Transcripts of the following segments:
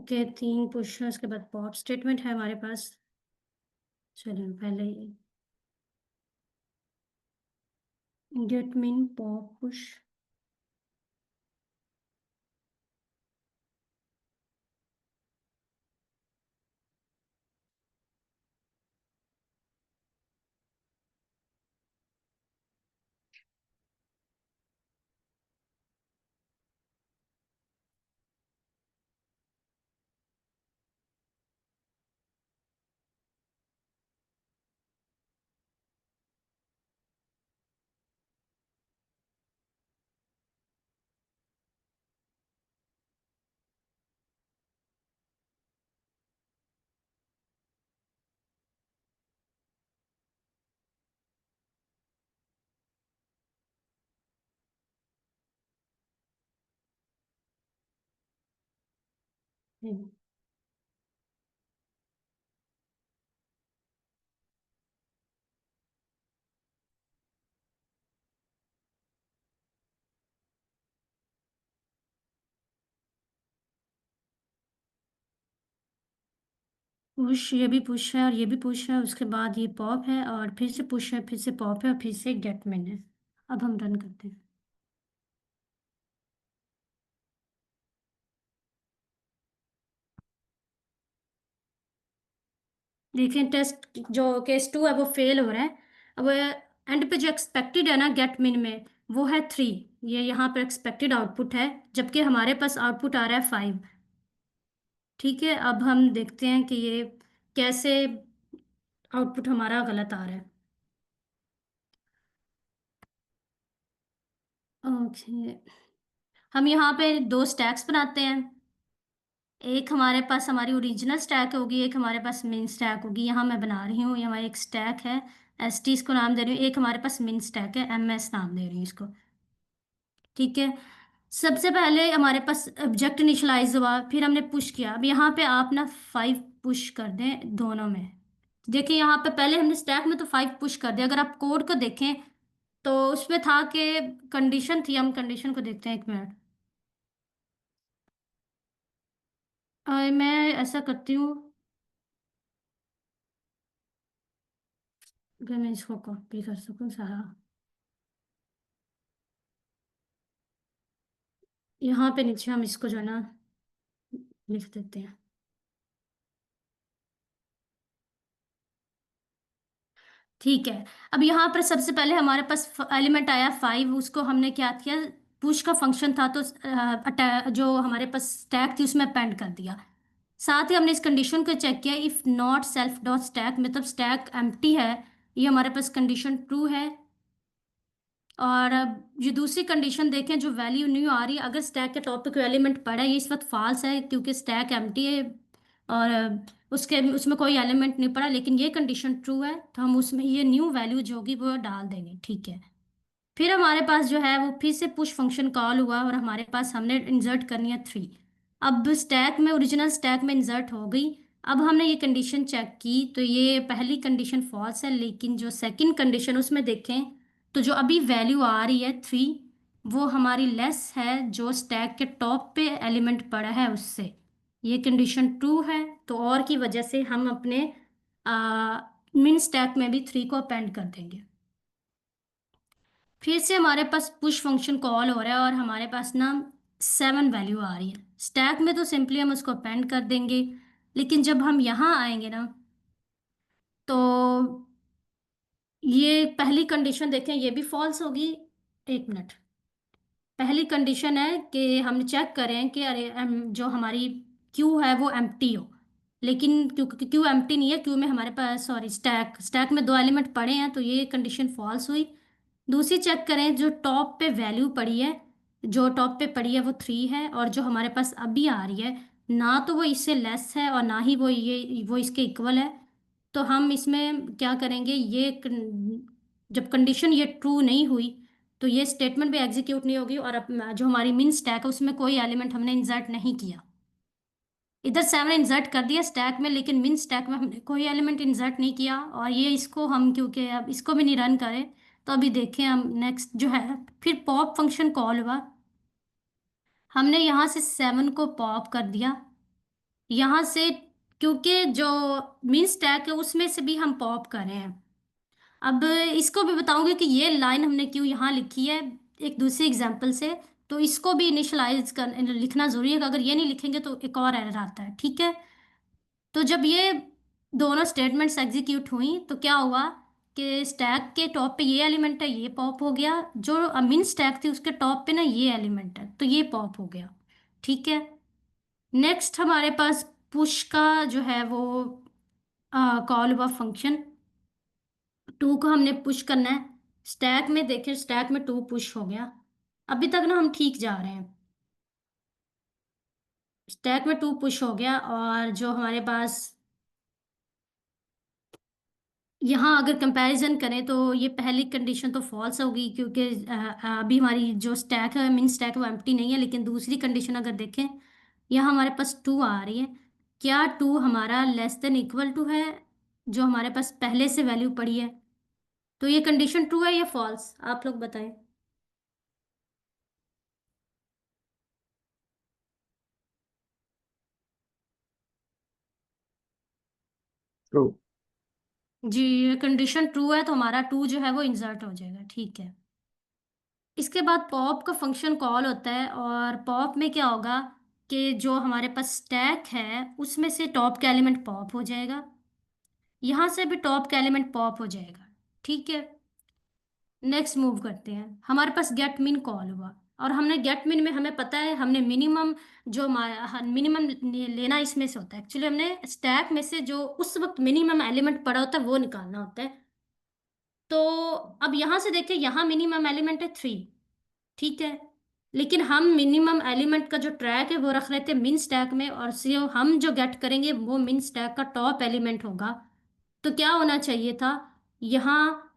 Okay, तीन push है, उसके बाद पॉप स्टेटमेंट है हमारे पास। चलो पहले get min pop push. Push, ये भी पुश है और ये भी पुश है, उसके बाद ये पॉप है और फिर से पुश है, फिर से पॉप है और फिर से गेट मीन है। अब हम रन करते हैं। देखिए टेस्ट जो केस टू है वो फेल हो रहा है। अब एंड पे जो एक्सपेक्टेड है ना गेट मिन में, वो है 3। ये यहाँ पर एक्सपेक्टेड आउटपुट है, जबकि हमारे पास आउटपुट आ रहा है 5। ठीक है, अब हम देखते हैं कि ये कैसे आउटपुट हमारा गलत आ रहा है। ओके, हम यहाँ पे दो स्टैक्स बनाते हैं। एक हमारे पास हमारी ओरिजिनल स्टैक होगी, एक हमारे पास मेन स्टैक होगी। यहाँ मैं बना रही हूँ, ये हमारी एक स्टैक है, एस टी इसको नाम दे रही हूँ। एक हमारे पास मेन स्टैक है, एम एस नाम दे रही हूँ इसको। ठीक है, सबसे पहले हमारे पास ऑब्जेक्ट इनिशलाइज हुआ, फिर हमने पुश किया। अब यहाँ पे आप ना 5 पुश कर दें दोनों में। देखिए यहाँ पे पहले हमने स्टैक में तो 5 पुश कर दिया। अगर आप कोड को देखें तो उसमें था कि कंडीशन थी। हम कंडीशन को देखते हैं, एक मिनट। मैं ऐसा करती हूँ, अगर मैं इसको कॉपी कर सकूँ सारा, यहाँ पे नीचे हम इसको जो है ना लिख देते हैं। ठीक है, अब यहाँ पर सबसे पहले हमारे पास एलिमेंट आया 5। उसको हमने क्या किया, पुश का फंक्शन था तो जो हमारे पास स्टैक थी उसमें अपेंड कर दिया। साथ ही हमने इस कंडीशन को चेक किया, if not self dot stack, मतलब स्टैक एम्प्टी है। ये हमारे पास कंडीशन ट्रू है। और अब ये दूसरी कंडीशन देखें, जो वैल्यू न्यू आ रही है, अगर स्टैक के टॉप पे कोई एलिमेंट पड़ा है, ये इस वक्त फॉल्स है क्योंकि स्टैक एम्प्टी है। और उसके उसमें कोई एलिमेंट नहीं पड़ा, लेकिन ये कंडीशन ट्रू है तो हम उसमें ये न्यू वैल्यू जो होगी वो डाल देंगे। ठीक है, फिर हमारे पास जो है वो फिर से पुश फंक्शन कॉल हुआ और हमारे पास हमने इंसर्ट करनी है 3। अब स्टैक में, ओरिजिनल स्टैक में इंसर्ट हो गई। अब हमने ये कंडीशन चेक की तो ये पहली कंडीशन फॉल्स है, लेकिन जो सेकंड कंडीशन उसमें देखें तो जो अभी वैल्यू आ रही है 3, वो हमारी लेस है जो स्टैक के टॉप पे एलिमेंट पड़ा है उससे। ये कंडीशन ट्रू है, तो और की वजह से हम अपने मिन स्टैक में भी 3 को अपेंड कर देंगे। फिर से हमारे पास पुश फंक्शन कॉल हो रहा है और हमारे पास ना 7 वैल्यू आ रही है। स्टैक में तो सिंपली हम उसको अपेंड कर देंगे, लेकिन जब हम यहाँ आएंगे ना तो ये पहली कंडीशन देखें, ये भी फॉल्स होगी। एक मिनट, पहली कंडीशन है कि हम चेक करें कि अरे जो हमारी क्यू है वो एम्प्टी हो, लेकिन क्योंकि क्यू एम्प्टी नहीं है, क्यू में हमारे पास, सॉरी, स्टैक स्टैक में दो एलिमेंट पड़े हैं, तो ये कंडीशन फॉल्स हुई। दूसरी चेक करें, जो टॉप पे वैल्यू पड़ी है, जो टॉप पे पड़ी है वो 3 है, और जो हमारे पास अभी आ रही है ना तो वो इससे लेस है और ना ही वो इसके इक्वल है। तो हम इसमें क्या करेंगे, जब कंडीशन ये ट्रू नहीं हुई तो ये स्टेटमेंट भी एग्जीक्यूट नहीं होगी, और अब जो हमारी मिन स्टैक है उसमें कोई एलिमेंट हमने इंसर्ट नहीं किया। इधर से हमने इंसर्ट कर दिया स्टैक में, लेकिन मिन स्टैक में हमने कोई एलिमेंट इंसर्ट नहीं किया। और ये इसको हम, क्योंकि अब इसको भी नहीं रन करें, तो अभी देखें हम नेक्स्ट जो है, फिर पॉप फंक्शन कॉल हुआ। हमने यहाँ से 7 को पॉप कर दिया यहाँ से, क्योंकि जो मिन स्टैक है उसमें से भी हम पॉप कर रहे हैं। अब इसको भी बताऊंगी कि ये लाइन हमने क्यों यहाँ लिखी है, एक दूसरी एग्जांपल से। तो इसको भी इनिशियलाइज कर लिखना जरूरी है, अगर ये नहीं लिखेंगे तो एक और एरर आता है, ठीक है। तो जब ये दोनों स्टेटमेंट्स एग्जीक्यूट हुई तो क्या हुआ कि स्टैक के टॉप पे ये एलिमेंट है, ये पॉप हो गया। जो मिन स्टैक थी उसके टॉप पे ना ये एलिमेंट है, तो ये पॉप हो गया, ठीक है। नेक्स्ट हमारे पास पुश का जो है वो कॉल हुआ फंक्शन। टू को हमने पुश करना है। स्टैक में देखें, स्टैक में टू पुश हो गया। अभी तक ना हम ठीक जा रहे हैं। स्टैक में टू पुश हो गया, और जो हमारे पास यहाँ अगर कंपैरिजन करें तो ये पहली कंडीशन तो फॉल्स होगी, क्योंकि अभी हमारी जो स्टैक है, मिन स्टैक है, वो एम्प्टी नहीं है। लेकिन दूसरी कंडीशन अगर देखें, यहाँ हमारे पास टू आ रही है। क्या टू हमारा लेस देन इक्वल टू है जो हमारे पास पहले से वैल्यू पड़ी है? तो ये कंडीशन ट्रू है या फॉल्स, आप लोग बताएं। ट्रू। जी, ये कंडीशन ट्रू है, तो हमारा टू जो है वो इंसर्ट हो जाएगा, ठीक है। इसके बाद पॉप का फंक्शन कॉल होता है, और पॉप में क्या होगा कि जो हमारे पास स्टैक है उसमें से टॉप का एलिमेंट पॉप हो जाएगा, यहाँ से भी टॉप का एलिमेंट पॉप हो जाएगा, ठीक है। नेक्स्ट मूव करते हैं, हमारे पास गेट मिन कॉल हुआ। और हमने गेट मिन में हमें पता है हमने मिनिमम, जो मिनिमम लेना इसमें से होता है। एक्चुअली हमने स्टैक में से जो उस वक्त मिनिमम एलिमेंट पड़ा होता है वो निकालना होता है। तो अब यहाँ से देखें, यहाँ मिनिमम एलिमेंट है थ्री, ठीक है। लेकिन हम मिनिमम एलिमेंट का जो ट्रैक है वो रख रहे थे मिन स्टैक में, और से हम जो गेट करेंगे वो मिन स्टैक का टॉप एलिमेंट होगा। तो क्या होना चाहिए था, यहाँ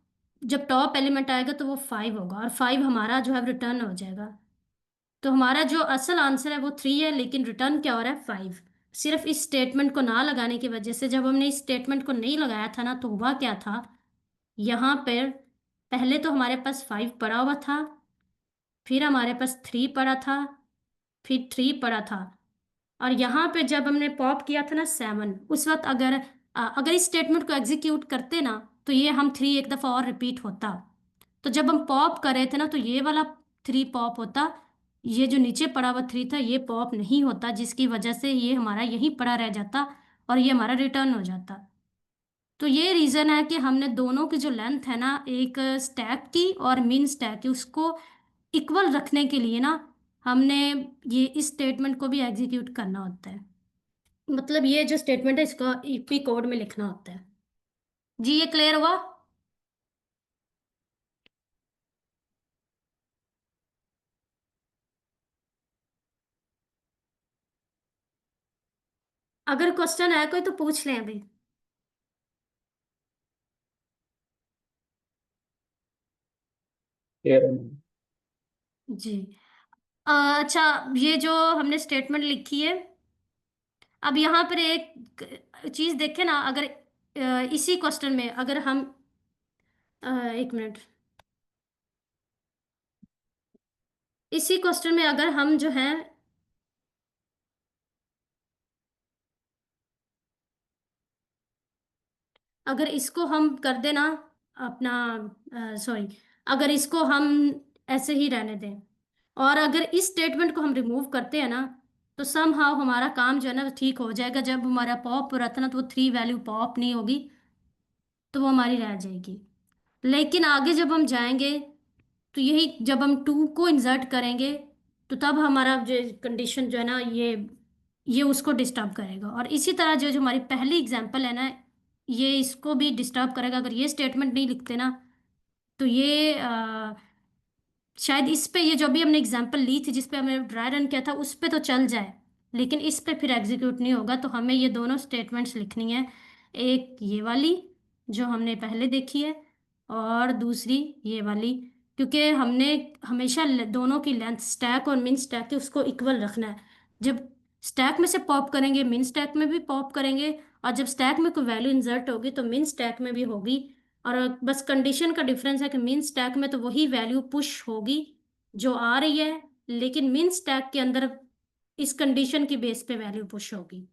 जब टॉप एलिमेंट आएगा तो वो फाइव होगा, और फाइव हमारा जो है रिटर्न हो जाएगा। तो हमारा जो असल आंसर है वो थ्री है, लेकिन रिटर्न क्या हो रहा है, फाइव। सिर्फ इस स्टेटमेंट को ना लगाने की वजह से, जब हमने इस स्टेटमेंट को नहीं लगाया था ना, तो हुआ क्या था, यहाँ पर पहले तो हमारे पास फाइव पड़ा हुआ था, फिर हमारे पास थ्री पड़ा था, फिर थ्री पड़ा था, और यहाँ पे जब हमने पॉप किया था ना सेवन, उस वक्त अगर इस स्टेटमेंट को एग्जीक्यूट करते ना, तो ये हम थ्री एक दफ़ा और रिपीट होता। तो जब हम पॉप कर रहे थे ना, तो ये वाला थ्री पॉप होता, ये जो नीचे पड़ा हुआ थ्री था ये पॉप नहीं होता, जिसकी वजह से ये हमारा यहीं पड़ा रह जाता, और ये हमारा रिटर्न हो जाता। तो ये रीज़न है कि हमने दोनों की जो लेंथ है ना, एक स्टैक की और मिन स्टैक की, उसको इक्वल रखने के लिए ना, हमने ये इस स्टेटमेंट को भी एग्जीक्यूट करना होता है। मतलब ये जो स्टेटमेंट है इसको ईपी कोड में लिखना होता है। जी, ये क्लियर हुआ? अगर क्वेश्चन है कोई तो पूछ लें अभी। क्लियर है। जी। अच्छा, ये जो हमने स्टेटमेंट लिखी है, अब यहाँ पर एक चीज़ देखें ना, अगर इसी क्वेश्चन में अगर हम एक मिनट, इसी क्वेश्चन में अगर हम जो है, अगर इसको हम कर देना अपना, सॉरी, अगर इसको हम ऐसे ही रहने दें, और अगर इस स्टेटमेंट को हम रिमूव करते हैं ना, तो समहाउ हमारा काम जो है ना वो ठीक हो जाएगा। जब हमारा पॉप हो रहा था ना, तो वो थ्री वैल्यू पॉप नहीं होगी, तो वो हमारी रह जाएगी। लेकिन आगे जब हम जाएंगे, तो यही जब हम टू को इंसर्ट करेंगे, तो तब हमारा जो कंडीशन जो है ना, ये उसको डिस्टर्ब करेगा। और इसी तरह जो जो हमारी पहली एग्जांपल है ना, ये इसको भी डिस्टर्ब करेगा। अगर ये स्टेटमेंट नहीं लिखते ना, तो ये शायद इस पे, ये जो भी हमने एग्जांपल ली थी जिस पे हमने ड्राई रन किया था, उस पे तो चल जाए, लेकिन इस पे फिर एग्जीक्यूट नहीं होगा। तो हमें ये दोनों स्टेटमेंट्स लिखनी है, एक ये वाली जो हमने पहले देखी है, और दूसरी ये वाली, क्योंकि हमने हमेशा दोनों की लेंथ, स्टैक और मिन स्टैक की, उसको इक्वल रखना है। जब स्टैक में से पॉप करेंगे मिन स्टैक में भी पॉप करेंगे, और जब स्टैक में कोई वैल्यू इंसर्ट होगी तो मिन स्टैक में भी होगी। और बस कंडीशन का डिफरेंस है कि मिन स्टैक में तो वही वैल्यू पुश होगी जो आ रही है, लेकिन मिन स्टैक के अंदर इस कंडीशन की बेस पे वैल्यू पुश होगी।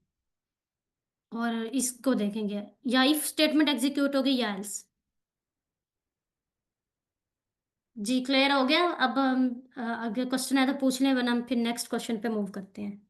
और इसको देखेंगे, या इफ स्टेटमेंट एग्जीक्यूट होगी या एल्स। जी क्लियर हो गया। अब हम अगर क्वेश्चन है तो पूछ लें, वरना हम फिर नेक्स्ट क्वेश्चन पे मूव करते हैं।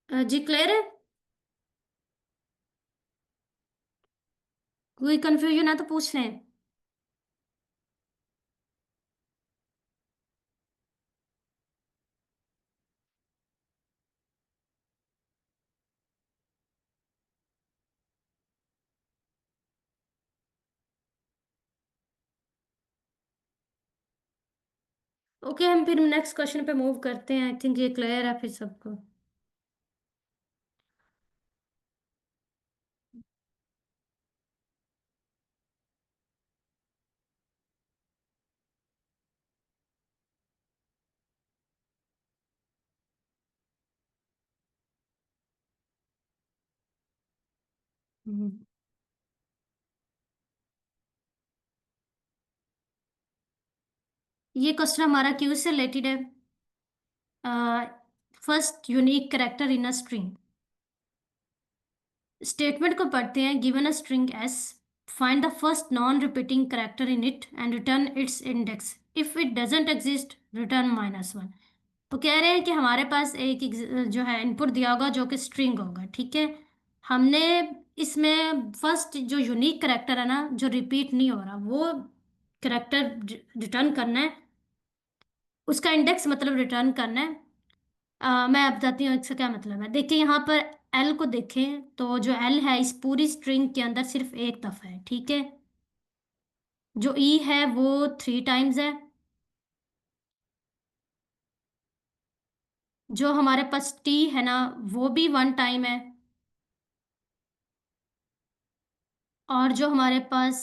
जी क्लियर है। कोई कंफ्यूजन है तो पूछ लें। ओके, हम फिर नेक्स्ट क्वेश्चन पे मूव करते हैं। आई थिंक ये क्लियर है फिर सबको। हम्म, ये क्वेश्चन हमारा क्यों से रिलेटेड है। First unique character in a string. Statement को पढ़ते हैं। Given a string S, find the first non repeating character in it and return it's index. If it doesn't exist, return -1। तो कह रहे हैं कि हमारे पास एक जो है इनपुट दिया होगा जो कि स्ट्रिंग होगा, ठीक है। हमने इसमें फर्स्ट जो यूनिक करेक्टर है ना, जो रिपीट नहीं हो रहा, वो करेक्टर रिटर्न करना है। उसका इंडेक्स मतलब रिटर्न करना है। मैं आप बताती हूँ इसका क्या मतलब है। देखिए यहाँ पर एल को देखें तो जो एल है इस पूरी स्ट्रिंग के अंदर सिर्फ एक दफा है, ठीक है। जो ई है वो 3 टाइम्स है। जो हमारे पास टी है ना, वो भी 1 टाइम है। और जो हमारे पास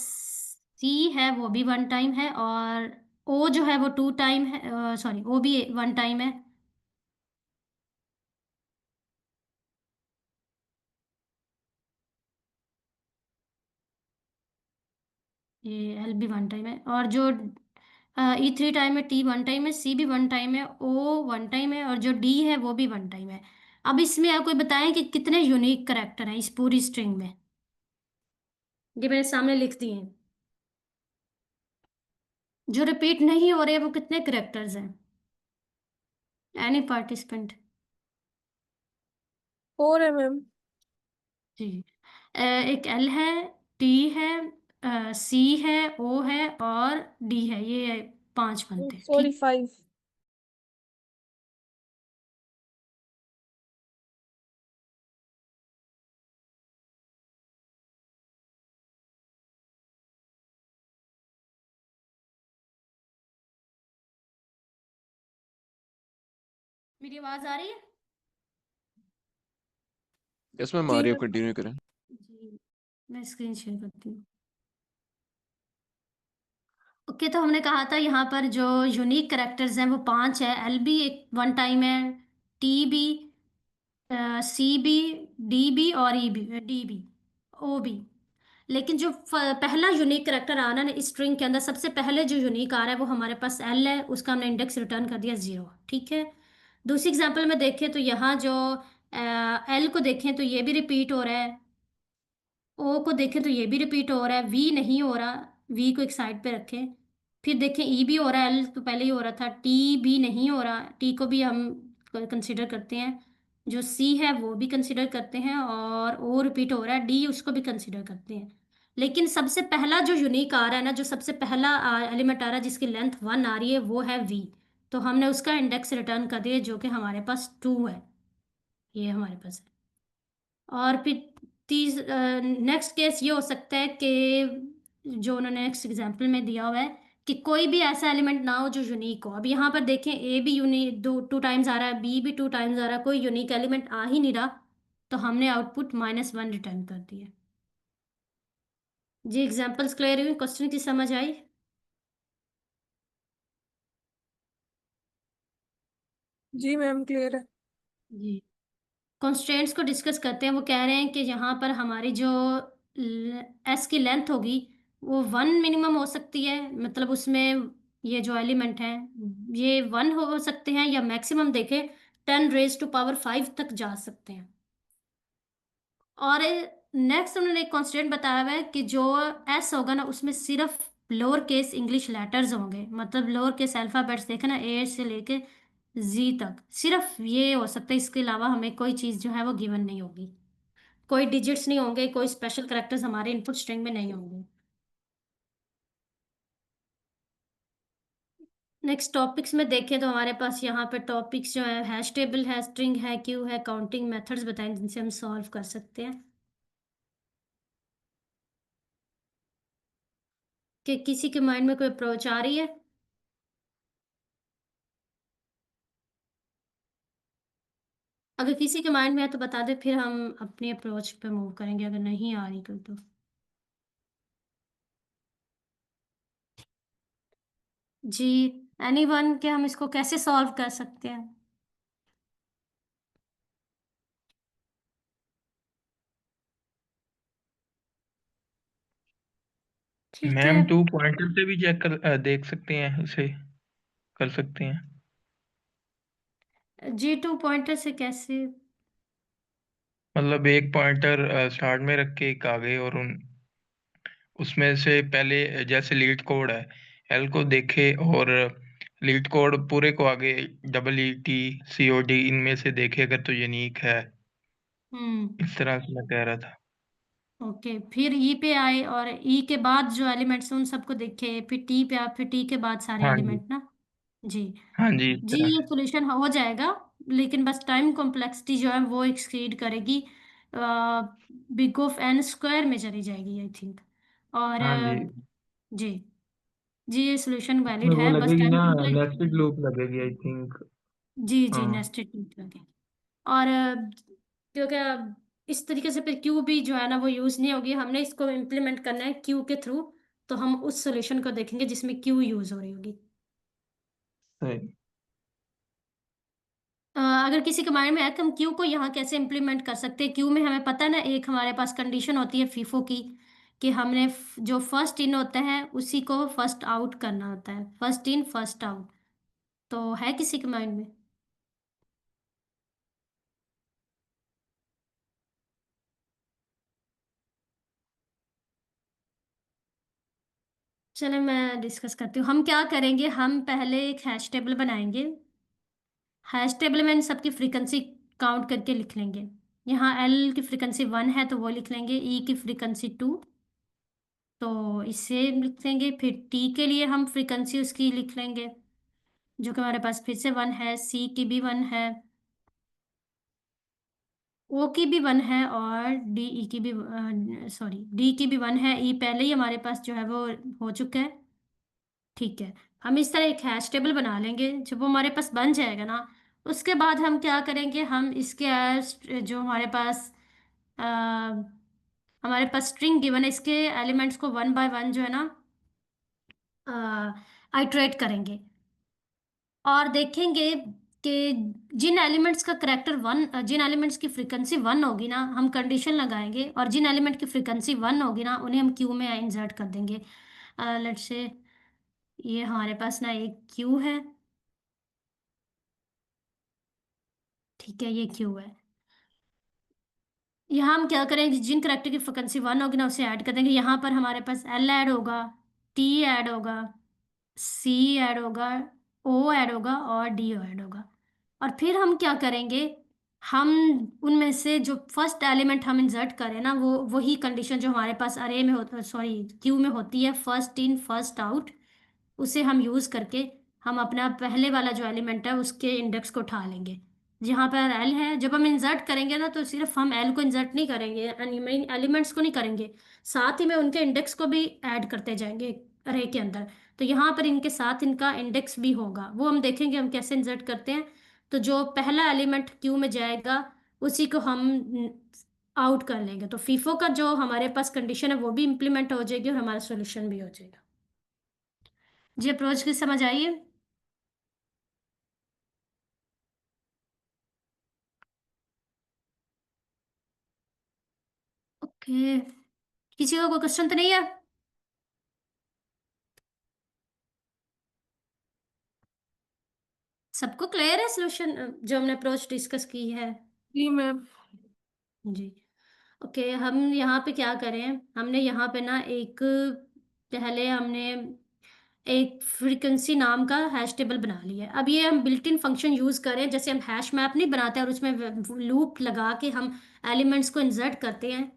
सी है वो भी 1 टाइम है। और ओ जो है वो 2 टाइम है, सॉरी ओ भी 1 टाइम है। ये एल भी 1 टाइम है। और जो ई 3 टाइम है, टी 1 टाइम है, सी भी 1 टाइम है, ओ 1 टाइम है, और जो डी है वो भी 1 टाइम है। अब इसमें आप कोई बताएं कि कितने यूनिक करेक्टर हैं इस पूरी स्ट्रिंग में। ये मैंने सामने लिख दिए हैं। जो रिपीट नहीं हो रहे वो कितने करेक्टर्स हैं। Any participant. 4 है मैम। जी। एक एल है, टी है, सी है, ओ है और डी है। ये 5 बनते हैं, सॉरी, ठीक। 5। मेरी आवाज आ रही है। यस मैम, आ जी रही है, मैम। कंटिन्यू करें। जी, मैं स्क्रीन शेयर करती हूँ। ओके, तो हमने कहा था यहाँ पर जो यूनिक करेक्टर्स हैं वो 5 है। एल भी एक 1 टाइम है, टी भी, सी भी, डी भी और ई भी, डी भी, ओ भी। लेकिन जो पहला यूनिक करेक्टर आ रहा है ना इस स्ट्रिंग के अंदर, सबसे पहले जो यूनिक आ रहा है वो हमारे पास एल है। उसका हमने इंडेक्स रिटर्न कर दिया 0, ठीक है। दूसरी एग्जांपल में देखें तो यहाँ जो एल को देखें तो ये भी रिपीट हो रहा है। ओ को देखें तो ये भी रिपीट हो रहा है। वी नहीं हो रहा, वी को एक साइड पे रखें। फिर देखें ई भी हो रहा है, एल तो पहले ही हो रहा था। टी भी नहीं हो रहा, टी को भी हम कंसिडर करते हैं। जो सी है वो भी कंसिडर करते हैं, और ओ रिपीट हो रहा है, डी उसको भी कंसिडर करते हैं। लेकिन सबसे पहला जो यूनिक आ रहा है ना, जो सबसे पहला एलिमेंट आ रहा है जिसकी लेंथ 1 आ रही है, वो है वी। तो हमने उसका इंडेक्स रिटर्न कर दिया जो कि हमारे पास 2 है। ये हमारे पास है। और फिर तीस नेक्स्ट केस ये हो सकता है कि जो उन्होंने नेक्स्ट एग्जांपल में दिया हुआ है कि कोई भी ऐसा एलिमेंट ना हो जो यूनिक हो। अब यहाँ पर देखें, ए भी यूनिक 2 टाइम्स आ रहा है, बी भी 2 टाइम्स आ रहा है, कोई यूनिक एलिमेंट आ ही नहीं रहा। तो हमने आउटपुट -1 रिटर्न कर दिया। जी एग्जांपल्स क्लियर हुई, क्वेश्चन की समझ आई। जी मैम क्लियर है। जी। कॉन्स्ट्रेंट्स को डिस्कस करते हैं। वो कह रहे हैं कि यहाँ पर हमारी जो एस की लेंथ होगी वो वन मिनिमम हो सकती है, मतलब उसमें ये जो एलिमेंट हैं ये वन हो सकते हैं, या मैक्सिमम देखें 10 रेज टू पावर 5 तक जा सकते हैं। और नेक्स्ट उन्होंने एक कॉन्स्टेंट बताया हुआ है कि जो एस होगा ना उसमें सिर्फ लोअर केस इंग्लिश लेटर्स होंगे, मतलब लोअर केस अल्फाबेट्स देखे ना, ए से लेके जी तक, सिर्फ ये हो सकता है। इसके अलावा हमें कोई चीज़ जो है वो गिवन नहीं होगी, कोई डिजिट्स नहीं होंगे, कोई स्पेशल करेक्टर्स हमारे इनपुट स्ट्रिंग में नहीं होंगे। नेक्स्ट टॉपिक्स में देखें तो हमारे पास यहाँ पे टॉपिक्स जो है हैश टेबल है, स्ट्रिंग है, क्यू है, काउंटिंग मेथड्स बताएं जिनसे हम सॉल्व कर सकते हैं। कि किसी के माइंड में कोई अप्रोच आ रही है? अगर किसी के माइंड में है तो बता दे, फिर हम अपनी अप्रोच पे मूव करेंगे, अगर नहीं आ रही कोई तो। जी। एनीवन, के हम इसको कैसे सॉल्व कर सकते हैं? ठीक है। मैम 2 पॉइंटर से भी चेक देख सकते हैं इसे, कर सकते हैं। G2 पॉइंटर से कैसे? मतलब एक पॉइंटर स्टार्ट में रख के एक आगे, और उन उसमें से पहले जैसे लीड कोड है, एल को देखे, और लीड कोड पूरे को आगे EETCOD इनमें से देखे अगर तो यूनिक है। हम्म। इस तरह से मैं कह रहा था। ओके, फिर ई पे आए और ई के बाद जो एलिमेंट्स हैं उन सबको देखे, फिर टी पे आए, फिर टी के बाद सारे हाँ जी। एलिमेंट ना। जी। हाँ जी, इस जी, तरह ये से। सॉल्यूशन हो जाएगा, लेकिन बस टाइम कॉम्प्लेक्सिटी जो है वो एक्सीड करेगी, बिग ऑफ एन स्क्वायर में चली जाएगी आई थिंक। और हाँ जी, जी। जी, ये सॉल्यूशन इसमें वैलिड वो है, बस लगेगी टाइम ना, नेस्टेड कॉम्प्लेक्सिटी। लूप लगेगी आई थिंक। जी जी, हाँ। नेस्टेड लूप लगे। और क्योंकि इस तरीके से फिर क्यू भी जो है ना वो यूज़ नहीं होगी, हमने इसको इम्प्लीमेंट करना है क्यू के थ्रू। तो हम उस सॉल्यूशन को देखेंगे जिसमें क्यू यूज़ हो रही होगी। सही। अगर किसी के माइंड में है कि हम क्यू को यहाँ कैसे इम्प्लीमेंट कर सकते हैं, क्यू में हमें पता है ना, एक हमारे पास कंडीशन होती है फीफो की, कि हमने जो फर्स्ट इन होता है उसी को फर्स्ट आउट करना होता है, फर्स्ट इन फर्स्ट आउट। तो है किसी के माइंड में? चले मैं डिस्कस करती हूँ। हम क्या करेंगे, हम पहले एक हैश टेबल बनाएंगे। हैश टेबल में इन सबकी फ्रीक्वेंसी काउंट करके लिख लेंगे। यहाँ एल की फ्रीक्वेंसी 1 है तो वो लिख लेंगे, ई की फ्रीक्वेंसी 2, तो इससे लिख लेंगे। फिर टी के लिए हम फ्रीक्वेंसी उसकी लिख लेंगे, जो कि हमारे पास फिर से 1 है, सी की भी 1 है, ओ की भी 1 है, और डी ई की भी, सॉरी डी की भी 1 है। ई पहले ही हमारे पास जो है वो हो चुका है। ठीक है। हम इस तरह एक हैश टेबल बना लेंगे, जब वो हमारे पास बन जाएगा ना, उसके बाद हम क्या करेंगे, हम इसके जो अ, हमारे पास स्ट्रिंग गिवन है, इसके एलिमेंट्स को 1 बाय 1 जो है ना आइट्रेट करेंगे, और देखेंगे कि जिन एलिमेंट्स का करेक्टर 1, जिन एलिमेंट्स की फ्रीक्वेंसी 1 होगी ना, हम कंडीशन लगाएंगे, और जिन एलिमेंट की फ्रीक्वेंसी 1 होगी ना उन्हें हम क्यू में इंसर्ट कर देंगे। लेट्स से ये हमारे पास ना एक क्यू है। ठीक है, ये क्यू है। यहाँ हम क्या करेंगे, जिन करेक्टर की फ्रिक्वेंसी 1 होगी ना उसे ऐड कर देंगे। यहाँ पर हमारे पास एल ऐड होगा, टी ऐड होगा, सी ऐड होगा, ओ ऐड होगा, और डी ऐड होगा। और फिर हम क्या करेंगे, हम उनमें से जो फर्स्ट एलिमेंट हम इंसर्ट करें ना, वो वही कंडीशन जो हमारे पास अरे में होता, सॉरी क्यू में होती है, फर्स्ट इन फर्स्ट आउट, उसे हम यूज़ करके हम अपना पहले वाला जो एलिमेंट है उसके इंडेक्स को उठा लेंगे। जहाँ पर एल है, जब हम इंसर्ट करेंगे ना तो सिर्फ हम एल को इंसर्ट नहीं करेंगे, एलिमेंट्स को नहीं करेंगे, साथ ही में उनके इंडेक्स को भी ऐड करते जाएंगे अरे के अंदर। तो यहाँ पर इनके साथ इनका इंडेक्स भी होगा, वो हम देखेंगे हम कैसे इंसर्ट करते हैं। तो जो पहला एलिमेंट क्यू में जाएगा उसी को हम आउट कर लेंगे, तो फीफो का जो हमारे पास कंडीशन है वो भी इम्प्लीमेंट हो जाएगी और हमारा सोल्यूशन भी हो जाएगा। जी, अप्रोच की समझ आइए। ओके, किसी का कोई क्वेश्चन तो नहीं है? सबको क्लियर है सोल्यूशन जो हमने अप्रोच डिस्कस की है? जी मैम। जी। ओके, हम यहाँ पे क्या करें, हमने यहाँ पे ना एक, पहले हमने एक फ्रीक्वेंसी नाम का हैश टेबल बना लिया है। अब ये हम बिल्ट इन फंक्शन यूज़ करें, जैसे हम हैश मैप नहीं बनाते और उसमें लूप लगा के हम एलिमेंट्स को इंसर्ट करते हैं,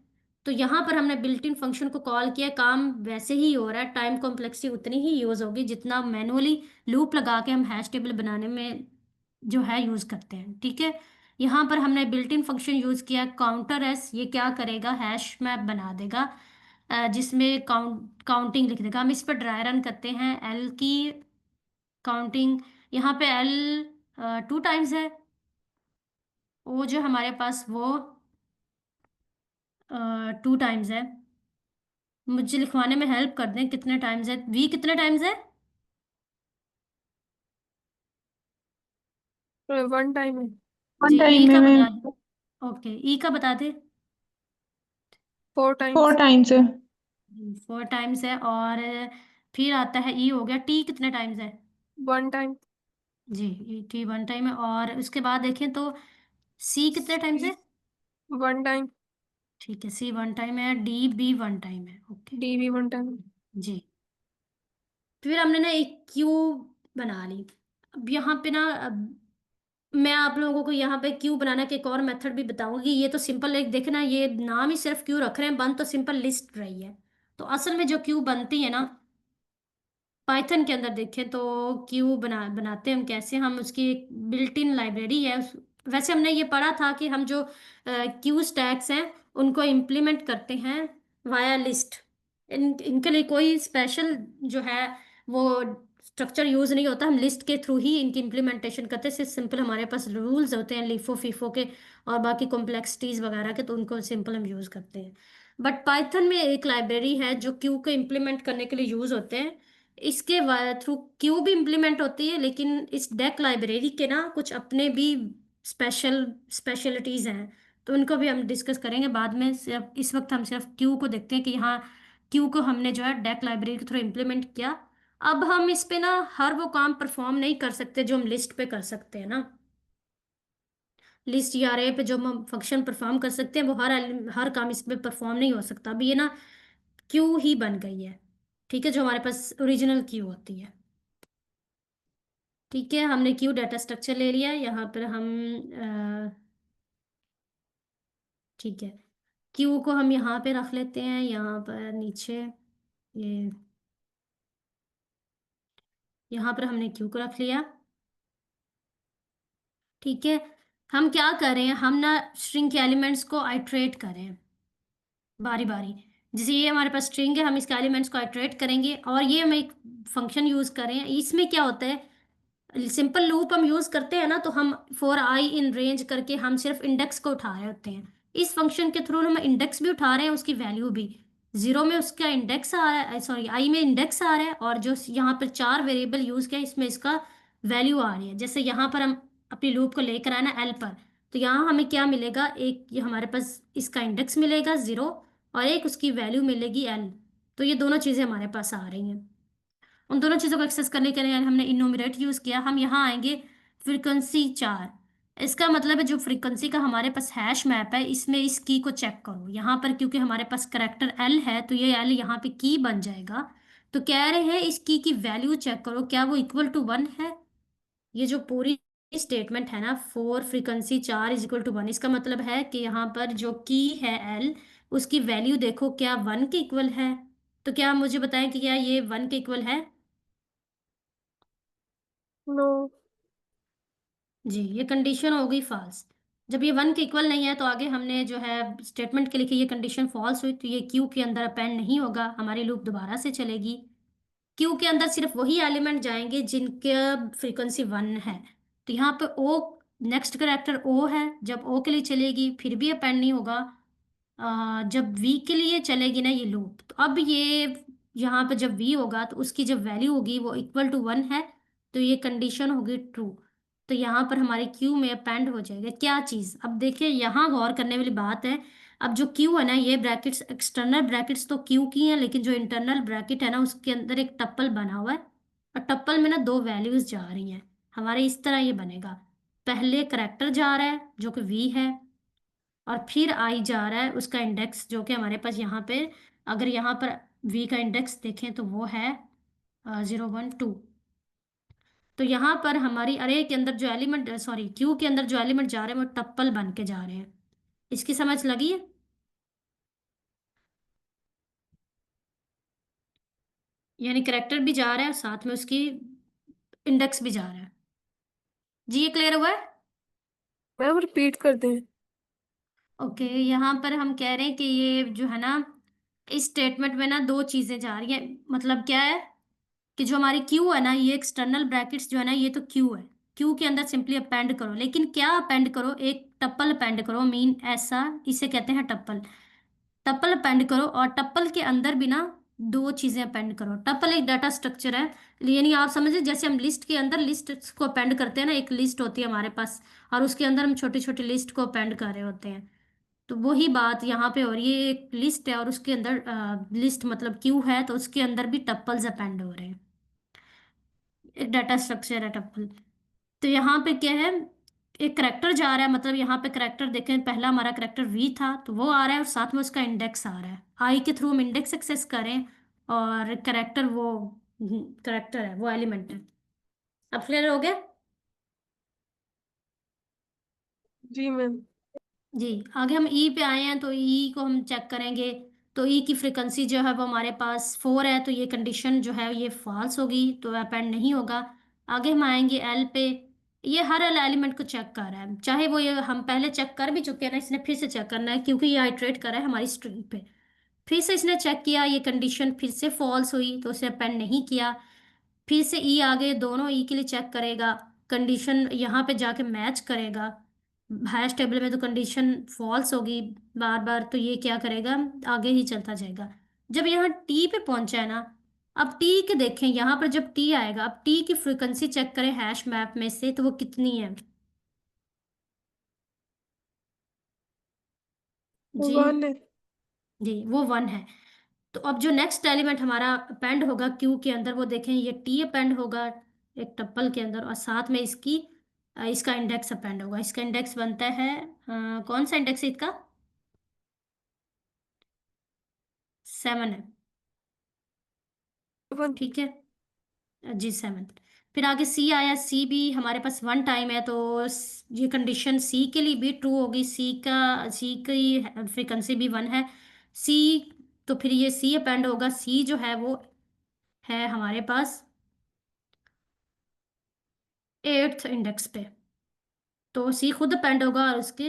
तो यहाँ पर हमने बिल्ट इन फंक्शन को कॉल किया, काम वैसे ही हो रहा है, टाइम कॉम्प्लेक्सिटी उतनी ही यूज़ होगी जितना मैनुअली लूप लगा के हम हैश टेबल बनाने में जो है यूज़ करते हैं। ठीक है, यहाँ पर हमने बिल्ट इन फंक्शन यूज़ किया काउंटर एस, ये क्या करेगा, हैश मैप बना देगा जिसमें काउंटिंग लिख देगा। हम इस पर ड्राई रन करते हैं, एल की काउंटिंग, यहाँ पे एल 2 टाइम्स है, ओ जो हमारे पास वो 2 टाइम्स है। मुझे लिखवाने में हेल्प कर दें, कितने टाइम्स है, वी कितने टाइम्स है? 1 टाइम है। जी, वन ई टाइम का है बता। मैम। ओके, ई का बता दे। 4 फोर टाइम्स। टाइम्स है। 4 टाइम्स है, और फिर आता है ई, हो गया। टी कितने टाइम्स है? 1 टाइम। जी, ई टी 1 टाइम है, और उसके बाद देखें तो सी कितने टाइम्स है? 1 टाइम। ठीक है, सी 1 टाइम है, डी बी 1 टाइम है। ओके। डी भी 1 टाइम। जी, फिर हमने ना एक क्यू बना ली। अब यहाँ पे ना, अब मैं आप लोगों को यहाँ पे क्यू बनाने के एक और मेथड भी बताऊंगी। ये तो सिंपल, एक देखना, ये नाम ही सिर्फ क्यू रख रहे हैं, बन तो सिंपल लिस्ट रही है। तो असल में जो क्यू बनती है ना पाइथन के अंदर देखें तो, क्यू बनाते हैं हम कैसे, हम उसकी एक बिल्ट इन लाइब्रेरी है वैसे हमने ये पढ़ा था कि हम जो क्यू स्टैक्स हैं उनको इम्प्लीमेंट करते हैं वाया लिस्ट। इनके लिए कोई स्पेशल जो है वो स्ट्रक्चर यूज नहीं होता, हम लिस्ट के थ्रू ही इनकी इम्प्लीमेंटेशन करते हैं। सिर्फ सिंपल हमारे पास रूल्स होते हैं लीफो फीफो के और बाकी कॉम्प्लेक्सिटीज वगैरह के, तो उनको सिंपल हम यूज करते हैं। बट पाइथन में एक लाइब्रेरी है जो क्यू को इम्प्लीमेंट करने के लिए यूज होते हैं। इसके थ्रू क्यू भी इम्प्लीमेंट होती है, लेकिन इस डेक लाइब्रेरी के ना कुछ अपने भी स्पेशलिटीज हैं, तो उनको भी हम डिस्कस करेंगे बाद में। सिर्फ इस वक्त हम सिर्फ क्यू को देखते हैं कि यहाँ क्यू को हमने जो है डेक लाइब्रेरी के थ्रू इम्प्लीमेंट किया। अब हम इस पे ना हर वो काम परफॉर्म नहीं कर सकते जो हम लिस्ट पे कर सकते हैं ना। लिस्ट या अरे पे जो हम फंक्शन परफॉर्म कर सकते हैं वो हर काम इसमें परफॉर्म नहीं हो सकता। अब ये ना क्यू ही बन गई है, ठीक है, जो हमारे पास ओरिजिनल क्यू होती है। ठीक है, हमने क्यू डाटा स्ट्रक्चर ले लिया, यहाँ पर हम ठीक है, क्यू को हम यहाँ पे रख लेते हैं, यहाँ पर नीचे, ये यहाँ पर हमने क्यू को रख लिया। ठीक है, हम क्या करें, हम ना स्ट्रिंग के एलिमेंट्स को आइट्रेट करें बारी बारी। जैसे ये हमारे पास स्ट्रिंग है, हम इसके एलिमेंट्स को आइट्रेट करेंगे, और ये हम एक फंक्शन यूज करें। इसमें क्या होता है, सिंपल लूप हम यूज करते हैं ना, तो हम फॉर आई इन रेंज करके हम सिर्फ इंडेक्स को उठा रहे होते हैं। इस फंक्शन के थ्रू हम इंडेक्स भी उठा रहे हैं, उसकी वैल्यू भी, जीरो में उसका इंडेक्स आ रहा है, सॉरी आई में इंडेक्स आ रहा है, और जो यहाँ पर 4 वेरिएबल यूज किया इसमें इसका वैल्यू आ रही है। जैसे यहाँ पर हम अपनी लूप को लेकर आए ना एल पर, तो यहाँ हमें क्या मिलेगा, एक ये हमारे पास इसका इंडेक्स मिलेगा 0, और एक उसकी वैल्यू मिलेगी एल। तो ये दोनों चीज़ें हमारे पास आ रही हैं। उन दोनों चीज़ों को एक्सेस करने के लिए हमने इनोमिनेट यूज़ किया। हम यहाँ आएंगे फ्रीक्वेंसी 4, इसका मतलब है जो फ्रीक्वेंसी का हमारे पास हैश मैप है इसमें इस की को चेक करो। यहाँ पर क्योंकि हमारे पास करेक्टर एल है तो ये एल यहाँ पे की बन जाएगा। तो कह रहे हैं इस की वैल्यू चेक करो, क्या वो इक्वल टू 1 है। ये जो पूरी स्टेटमेंट है ना, 4 फ्रीक्वेंसी 4 = 1, इसका मतलब है कि यहाँ पर जो की है एल, उसकी वैल्यू देखो क्या 1 के इक्वल है। तो क्या आप मुझे बताएं कि क्या ये 1 के इक्वल है? नो। जी, ये कंडीशन हो गई फॉल्स। जब ये 1 के इक्वल नहीं है तो आगे हमने जो है स्टेटमेंट के लिखे, ये कंडीशन फॉल्स हुई तो ये क्यू के अंदर अपेंड नहीं होगा, हमारी लूप दोबारा से चलेगी। क्यू के अंदर सिर्फ वही एलिमेंट जाएंगे जिनके फ्रीक्वेंसी 1 है। तो यहाँ पे ओ, नेक्स्ट करेक्टर ओ है, जब ओ के लिए चलेगी फिर भी अपेंड नहीं होगा। जब वी के लिए चलेगी ना ये लूप, तो अब ये यहाँ पे जब वी होगा तो उसकी जब वैल्यू होगी वो इक्वल टू 1 है, तो ये कंडीशन होगी ट्रू। तो यहाँ पर हमारी क्यू में अपेंड हो जाएगा क्या चीज़। अब देखिए यहाँ गौर करने वाली बात है, अब जो क्यू है ना, ये ब्रैकेट्स एक्सटर्नल ब्रैकेट्स तो क्यू की हैं, लेकिन जो इंटरनल ब्रैकेट है ना उसके अंदर एक टप्पल बना हुआ है, और टप्पल में ना दो वैल्यूज जा रही हैं हमारे। इस तरह ये बनेगा, पहले करेक्टर जा रहा है जो कि वी है, और फिर आई जा रहा है उसका इंडेक्स जो कि हमारे पास यहाँ पे, अगर यहाँ पर वी का इंडेक्स देखें तो वो है 0 1 2। तो यहाँ पर हमारी अरे के अंदर जो एलिमेंट, सॉरी क्यू के अंदर जो एलिमेंट जा रहे हैं वो टप्पल बन के जा रहे हैं। इसकी समझ लगी है? यानी करेक्टर भी जा रहा है, साथ में उसकी इंडेक्स भी जा रहा है। जी ये क्लियर हुआ है? मैम रिपीट कर दें। ओके, यहाँ पर हम कह रहे हैं कि ये जो है ना, इस स्टेटमेंट में ना दो चीजें जा रही हैं। मतलब क्या है कि जो हमारी क्यू है ना, ये एक्सटर्नल ब्रैकेट्स जो है ना, ये तो क्यू है, क्यू के अंदर सिंपली अपेंड करो, लेकिन क्या अपेंड करो, एक टप्पल अपेंड करो, मीन ऐसा, इसे कहते हैं टप्पल। टप्पल अपेंड करो, और टप्पल के अंदर भी ना दो चीजें अपेंड करो। टप्पल एक डाटा स्ट्रक्चर है, यानी आप समझे जैसे हम लिस्ट के अंदर लिस्ट को अपेंड करते हैं ना, एक लिस्ट होती है हमारे पास, और उसके अंदर हम छोटी छोटी लिस्ट को अपेंड कर रहे होते हैं। तो वही बात यहाँ पे हो रही है, एक लिस्ट है और उसके अंदर लिस्ट मतलब क्यू है, तो उसके अंदर भी टप्पल्स अपेंड हो रहे हैं, एक डाटा स्ट्रक्चर है टप्पल। तो यहाँ पे क्या है, एक करेक्टर जा रहा है, मतलब यहाँ पे करेक्टर देखें, पहला हमारा करेक्टर वी था तो वो आ रहा है, और साथ में उसका इंडेक्स आ रहा है, आई के थ्रू हम इंडेक्स एक्सेस करें, और करेक्टर वो करेक्टर है, वो एलिमेंट है। अब क्लियर हो गया? जी मैम। जी, आगे हम ई पे आए हैं, तो ई को हम चेक करेंगे। तो ई की फ्रिक्वेंसी जो है वो हमारे पास 4 है, तो ये कंडीशन जो है ये फॉल्स होगी, तो अपेंड नहीं होगा। आगे हम आएंगे एल पे, ये हर एल एलिमेंट को चेक कर रहा है, चाहे वो ये हम पहले चेक कर भी चुके हैं ना, इसने फिर से चेक करना है क्योंकि ये आइट्रेट कर रहा है हमारी स्ट्रिंग पे। फिर से इसने चेक किया, ये कंडीशन फिर से फॉल्स हुई, तो उसे अपेंड नहीं किया। फिर से ई आगे, दोनों ई के लिए चेक करेगा, कंडीशन यहाँ पे जाके मैच करेगा, हैश टेबल में तो कंडीशन फॉल्स होगी बार बार, तो ये क्या करेगा, आगे ही चलता जाएगा। जब यहाँ टी पे पहुंचा है ना, अब टी के देखें, यहाँ पर जब टी आएगा, अब टी की फ्रिक्वेंसी चेक करें हैश मैप में से, तो वो कितनी है? जी, 1 है। जी वो 1 है। तो अब जो नेक्स्ट एलिमेंट हमारा अपेंड होगा क्यू के अंदर, वो देखें ये टी अपेंड होगा एक टप्पल के अंदर, और साथ में इसकी इसका इंडेक्स अपेंड होगा। इसका इंडेक्स बनता है कौन सा इंडेक्स है इसका? 7 है। 1। ठीक है, जी 7। फिर आगे सी आया, सी भी हमारे पास 1 टाइम है, तो ये कंडीशन सी के लिए भी ट्रू होगी, सी की फ्रिक्वेंसी भी 1 है। सी, तो फिर ये सी अपेंड होगा, सी जो है वो है हमारे पास 8th इंडेक्स पे, तो सी खुद अपेंड होगा और उसके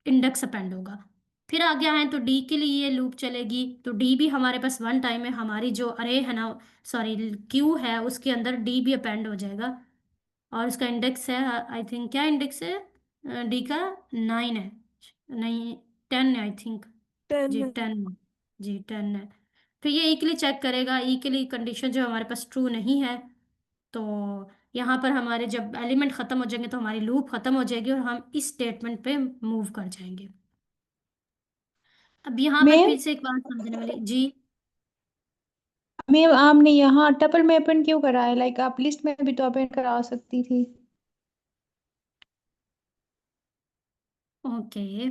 इंडेक्स अपेंड होगा। फिर आगे आए तो डी के लिए ये लूप चलेगी, तो डी भी हमारे पास 1 टाइम है, हमारी जो अरे है ना, सॉरी क्यू है, उसके अंदर डी भी अपेंड हो जाएगा, और उसका इंडेक्स है, आई थिंक क्या इंडेक्स है डी का? 9 है, नहीं 10 है आई थिंक। 10 जी है। 10, जी 10 है। फिर ये ई के लिए चेक करेगा, ई के लिए कंडीशन जो हमारे पास ट्रू नहीं है, तो यहाँ पर हमारे जब एलिमेंट ख़त्म हो जाएंगे तो हमारी लूप ख़त्म हो जाएगी, और हम इस स्टेटमेंट पे मूव कर जाएंगे। अब यहाँ पर मैम फिर से एक बात समझने वाली जी। मैम आपने यहाँ टपल में अपेंड क्यों करा है? लाइक आप लिस्ट में भी तो अपेंड करा सकती थी। ओके,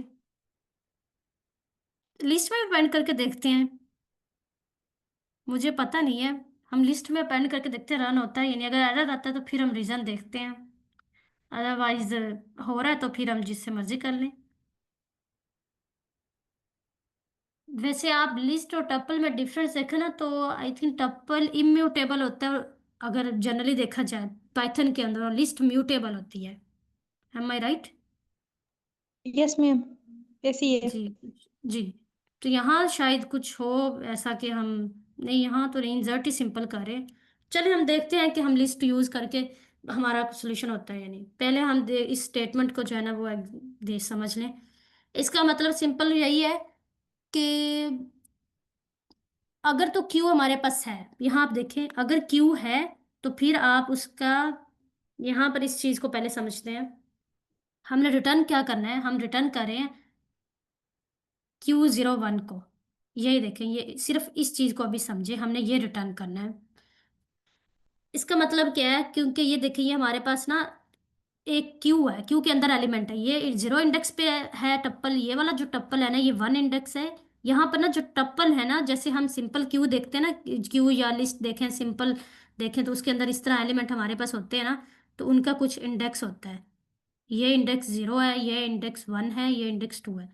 लिस्ट में अपेंड करके देखते हैं, मुझे पता नहीं है। हम लिस्ट में अपेंड करके देखते हैं रन होता है, यानी अगर एरर आता है तो फिर हम रीज़न देखते हैं, अदरवाइज हो रहा है तो फिर हम जिससे मर्जी कर लें। वैसे आप लिस्ट और टप्पल में डिफरेंस देखें ना, तो आई थिंक टप्पल इम्यूटेबल होता है, अगर जनरली देखा जाए पाइथन के अंदर, और लिस्ट म्यूटेबल होती है। एम आई राइट? यस मैम, ऐसी है। जी, जी। तो यहाँ शायद कुछ हो ऐसा कि हम, नहीं यहाँ तो नहीं, इंसर्ट ही सिंपल करें। चलिए हम देखते हैं कि हम लिस्ट यूज़ करके हमारा सोल्यूशन होता है या नहीं। पहले हम इस स्टेटमेंट को जो है ना वो दे समझ लें। इसका मतलब सिंपल यही है कि अगर तो क्यू हमारे पास है, यहाँ आप देखें अगर क्यू है, तो फिर आप उसका, यहाँ पर इस चीज़ को पहले समझते हैं। हमने रिटर्न क्या करना है, हम रिटर्न करें Q01 को, यही देखें, ये सिर्फ इस चीज को अभी समझे, हमने ये रिटर्न करना है। इसका मतलब क्या है, क्योंकि ये देखिए ये हमारे पास ना एक क्यू है, क्यू के अंदर एलिमेंट है, ये जीरो इंडेक्स पे है टप्पल, ये वाला जो टप्पल है ना ये वन इंडेक्स है। यहाँ पर ना जो टप्पल है ना, जैसे हम सिंपल क्यू देखते हैं ना, क्यू या लिस्ट देखें, सिंपल देखें तो उसके अंदर इस तरह एलिमेंट हमारे पास होते हैं ना, तो उनका कुछ इंडेक्स होता है। ये इंडेक्स 0 है, ये इंडेक्स 1 है, ये इंडेक्स 2 है।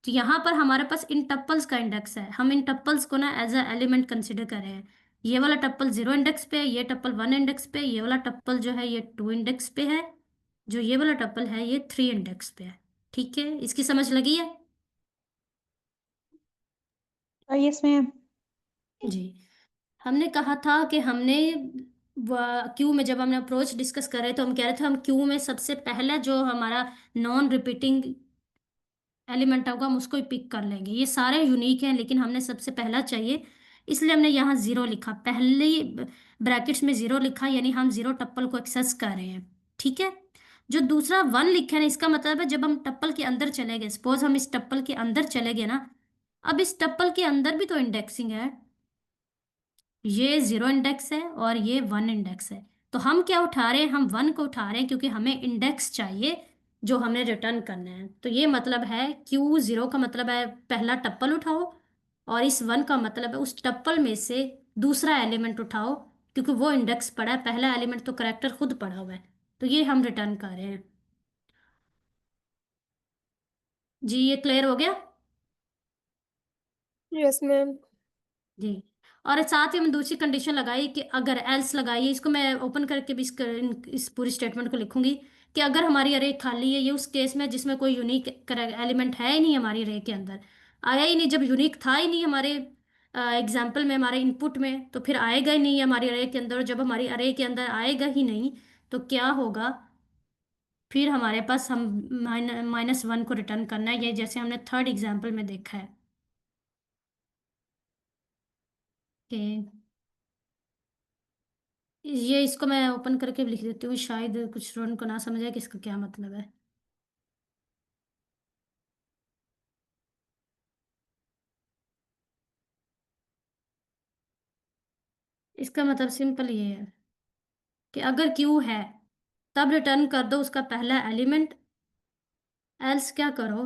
तो यहाँ पर हमारे पास इन टप्पल्स का इंडेक्स है, हम इन टप्पल्स को ना एज अ एलिमेंट कंसिडर कर रहे हैं। ये वाला टप्पल 0 इंडेक्स पे है, ये टप्पल 1 इंडेक्स पे, ये वाला टप्पल जो है ये 2 इंडेक्स पे है, जो ये वाला टप्पल है ये 3 इंडेक्स पे है। ठीक है, इसकी समझ लगी है? Yes ma'am. जी। हमने कहा था कि हमने क्यू में जब हमने अप्रोच डिस्कस कर रहे तो हम कह रहे थे हम क्यू में सबसे पहले जो हमारा नॉन रिपीटिंग एलिमेंट होगा हम उसको ही पिक कर लेंगे। ये सारे यूनिक हैं लेकिन हमने सबसे पहला चाहिए, इसलिए हमने यहाँ जीरो लिखा, पहले ब्रैकेट्स में जीरो लिखा, यानी हम जीरो टप्पल को एक्सेस कर रहे हैं। ठीक है। जो दूसरा वन लिखे ना, इसका मतलब है जब हम टप्पल के अंदर चले गए, सपोज हम इस टप्पल के अंदर चले गए ना, अब इस टप्पल के अंदर भी तो इंडेक्सिंग है, ये जीरो इंडेक्स है और ये वन इंडेक्स है। तो हम क्या उठा रहे हैं, हम वन को उठा रहे हैं क्योंकि हमें इंडेक्स चाहिए जो हमें रिटर्न करना है। तो ये मतलब है Q0 का मतलब है पहला टप्पल उठाओ, और इस वन का मतलब है उस टप्पल में से दूसरा एलिमेंट उठाओ, क्योंकि वो इंडेक्स पड़ा है, पहला एलिमेंट तो करेक्टर खुद पड़ा हुआ है। तो ये हम रिटर्न कर रहे हैं। जी, ये क्लियर हो गया? Yes ma'am. जी। और साथ ही हमने दूसरी कंडीशन लगाई कि अगर एल्स लगाई है, इसको मैं ओपन करके भी इस पूरी स्टेटमेंट को लिखूंगी कि अगर हमारी अरे खाली है, ये उस केस में जिसमें कोई यूनिक एलिमेंट है ही नहीं हमारी अरे के अंदर, आया ही नहीं, जब यूनिक था ही नहीं हमारे एग्जाम्पल में, हमारे इनपुट में, तो फिर आएगा ही नहीं हमारी अरे के अंदर, और जब हमारी अरे के अंदर आएगा ही नहीं तो क्या होगा, फिर हमारे पास हम -1 को रिटर्न करना है, ये जैसे हमने थर्ड एग्जाम्पल में देखा है कि ये, इसको मैं ओपन करके भी लिख देती हूँ, शायद कुछ स्टूडेंट को ना समझ आए कि इसका क्या मतलब है। इसका मतलब सिंपल ये है कि अगर क्यू है तब रिटर्न कर दो उसका पहला एलिमेंट, एल्स क्या करो,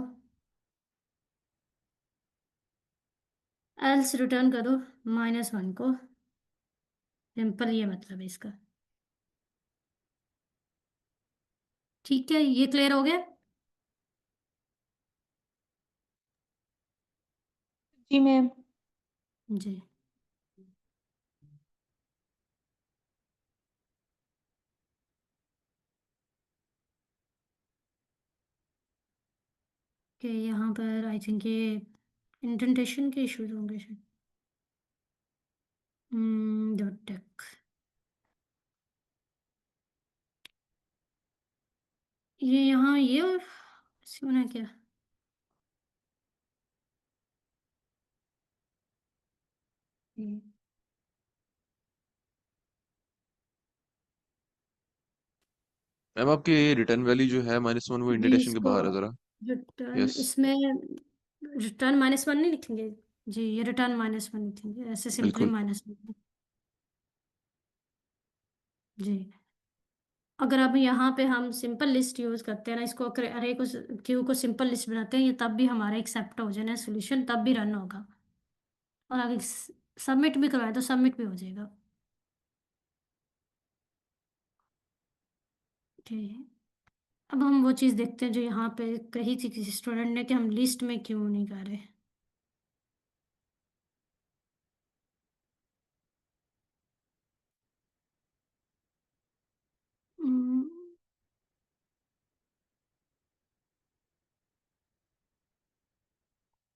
एल्स रिटर्न कर दो -1 को। सिंपल ये मतलब है इसका। ठीक है, ये क्लियर हो गया? जी मैम। जी। कि यहाँ पर आई थिंक ये इंडेंटेशन के इश्यूज होंगे शायद। डॉट टेक, ये यहाँ ये होना क्या? हम्म, मैम आपकी रिटर्न वैल्यू जो है -1 वो जी, इंडेंटेशन के इसको बाहर है जरा। Return yes. इसमें रिटर्न -1 नहीं लिखेंगे। जी, ये रिटर्न -1 लिखेंगे, ऐसे सिंपली बिल्कुल। -1। जी। अगर अब यहाँ पे हम सिंपल लिस्ट यूज करते हैं ना, इसको अरे को क्यू को सिंपल लिस्ट बनाते हैं, ये तब भी हमारा एक्सेप्ट हो जाना सोल्यूशन, तब भी रन होगा। और अगर सबमिट भी करवाए तो सबमिट भी हो जाएगा। ठीक है। अब हम वो चीज़ देखते हैं जो यहाँ पे कही थी किसी स्टूडेंट ने कि हम लिस्ट में क्यों नहीं कर रहे।